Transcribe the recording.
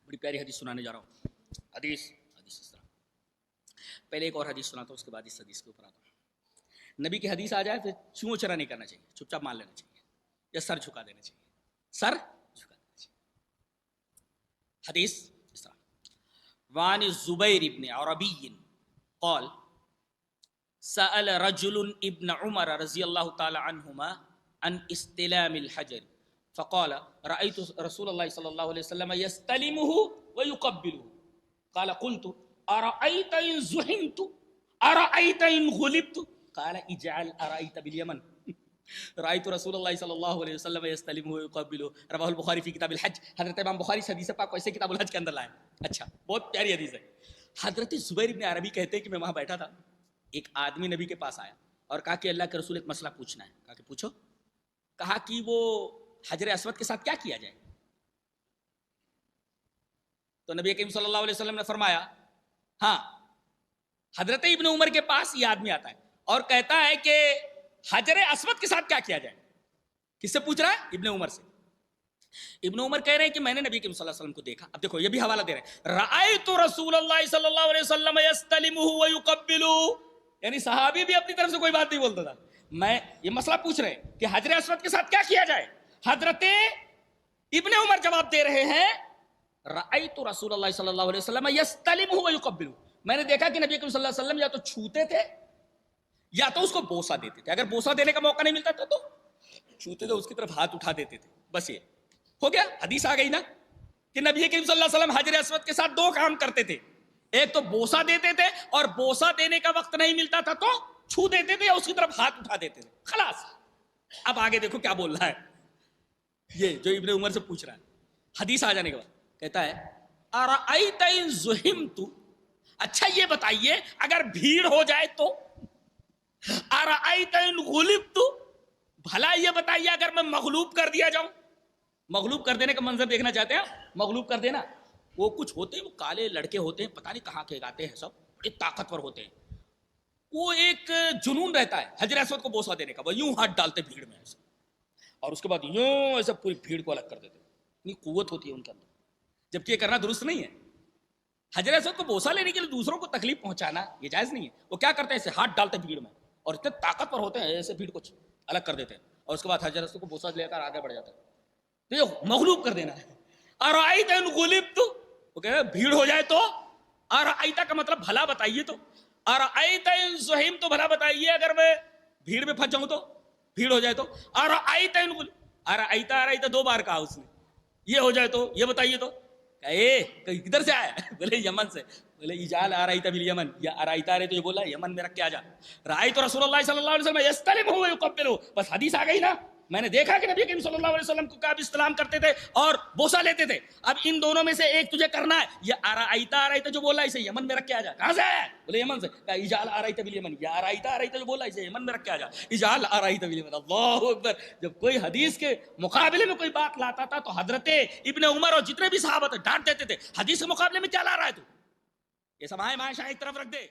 بڑی پیاری حدیث سنانے جا رہا ہوں. حدیث اس طرح. پہلے ایک اور حدیث سناتا ہوں، اس کے بعد اس حدیث کے اوپر آتا ہوں. نبی کی حدیث آ جائے پھر چوں چرا نہیں کرنا چاہیے، چپ چاپ مان لینا چاہیے یا سر جھکا دینا چاہیے. سر جھکا دینا چاہیے. حدیث اس طرح. وعن الزبیر ابن عربی قال سأل رجل ابن عمر رضی اللہ تعالی عنہما عن استلام الحجر فقال رأيت رسول الله صلى الله عليه وسلم يستلمه ويقبله قال قلت أرأيت إن زحمت أرأيت إن غلبت قال اجعل أرأيت باليمن رأيت رسول الله صلى الله عليه وسلم يستلمه ويقبله رواه البخاری فی کتاب الحج. حضرت امام بخاری اس حدیث پاک کو ایسے کتاب الحج کے اندر لائے. اچھا، بہت پیاری حدیث ہے. حضرت زبیر ابن عربی کہتے ہیں کہ میں وہاں بیٹھا تھا، ایک آدمی نبی کے پاس آیا اور کہا کہ اللہ کے رسول ایک مسئلہ پوچھنا ہے. کہا کہ پوچھو. کہا کہ وہ حجر اسود کے ساتھ کیا کیا جائے؟ تو نبی کریم صلی اللہ علیہ وسلم نے فرمایا، ہاں حضرت ابن عمر کے پاس یہ آدمی آتا ہے اور کہتا ہے کہ حجر اسود کے ساتھ کیا کیا جائے. کس سے پوچھ رہا ہے؟ ابن عمر سے. ابن عمر کہہ رہے ہیں کہ میں نے نبی کریم صلی اللہ علیہ وسلم کو دیکھا. اب دیکھو یہ بھی حوالہ دے رہے ہیں، رأیت رسول اللہ صلی اللہ علیہ وسلم یستلمہ ویقبلہ، یعنی صحابی بھی اپنی طرف سے کوئی بات نہیں بولتا تھا. میں یہ مسئلہ پوچھ رہے ہیں کہ حجر اسود کے ساتھ کیا کیا جائے. حضرت ابن عمر جواب دے رہے ہیں رأیت رسول اللہ صلی اللہ علیہ وسلم یستلمہ ویقبلہ، میں نے دیکھا کہ نبی کریم صلی اللہ علیہ وسلم یا تو چھوتے تھے یا تو اس کو بوسہ دیتے تھے. اگر بوسہ دینے کا موقع نہیں ملتا تھا تو چھوتے تھے، اس کی طرف ہاتھ اٹھا دیتے تھے. بس یہ ہو گیا. حدیث آ گئی نا کہ نبی کریم صلی اللہ علیہ وسلم حجر اسود کے ساتھ دو کام کرتے تھے، ایک تو بوسہ دیتے تھے اور بوسہ دینے کا وقت نہیں ملتا تھا تو چھو دیتے تھے یا اس کی طرف ہاتھ اٹھا دیتے تھے. خلاص. اب آگے دیکھو کیا بول رہا ہے یہ جو ابن عمر سے پوچھ رہا ہے. حدیث آ جانے کے بعد کہتا ہے ارأیت ان زحمت، اچھا یہ بتائیے اگر بھیڑ ہو جائے تو. ارأیت ان غلبت، بھلا یہ بتائیے اگر میں مغلوب کر دیا جاؤں. مغلوب کر دینے کا منظر دیکھنا چاہتے ہیں؟ مغلوب کر دینا. وہ کچھ ہوتے ہیں، وہ کالے لڑکے ہوتے ہیں، پتہ نہیں کہاں کے گاتے ہیں، سب بڑے طاقتور ہوتے ہیں. وہ ایک جنون رہتا ہے حجر اسود کو بوسہ دینے کا، وہ یوں ہاتھ ڈالتے بھیڑ میں ایسے اور اس کے بعد یوں ایسے پوری بھیڑ کو الگ کر دیتے. اتنی قوت ہوتی ہے ان کے اندر، جبکہ یہ کرنا درست نہیں ہے. حجر اسود کو بوسہ لینے کے لیے دوسروں کو تکلیف پہنچانا یہ جائز نہیں ہے. وہ کیا کرتے ہیں؟ ایسے ہاتھ ڈالتے بھیڑ میں اور اتنے طاقتور ہوتے ہیں، ایسے بھیڑ کو الگ کر دیتے ہیں اور اس کے بعد حجر اسود کو بوسہ لے کر آگے بڑھ جاتے ہیں. تو یہ مغلوب کر دینا ہے. ارأیت ان غلبت، وہ کہہ رہے بھیڑ ہو جائے تو. ارأیت کا مطلب بھلا بتائیے تو. ارأیت ان زحمت، تو بھلا بتائیے اگر میں بھیڑ میں پھنس جاؤں تو، بھیڑ ہو جائے تو. ارأیت ان ارأیت دو بار کہا اس نے. یہ ہو جائے تو، یہ بتائیے تو. کدھر سے آیا؟ بولے یمن سے. بولے اجعل ارأیت بالیمن، یا ارأیت تو یہ بولا یمن میں رکھ کے آ جا. رأیت رسول اللہ صلی اللہ علیہ وسلم یستلمہ ویقبلہ، بس حدیث آ گئی نا. میں نے دیکھا کہ نبی کریم صلی اللہ علیہ وسلم کو کعب استلام کرتے تھے اور بوسہ لیتے تھے. اب ان دونوں میں سے ایک تجھے کرنا ہے. یہ ارأیت جو بولا اسے یمن میں رکھ کے آ جا. کہاں سے آیا؟ بولے یمن سے. کہا اجعل ارأیت بالیمن، یا ارأیت جو بولا اسے یمن میں رکھ کے آ جا. اجعل ارأیت بالیمن. اللہ اکبر. جب کوئی حدیث کے مقابلے میں کوئی بات لاتا تھا تو حضرت ابن عمر اور جتنے بھی صحابہ تھے ڈانٹ دیتے تھے. حدیث کے مقابلے میں کیا لا رہا ہے تو؟ یہ سب آئے مائیں شاہ ایک طرف رکھ دے.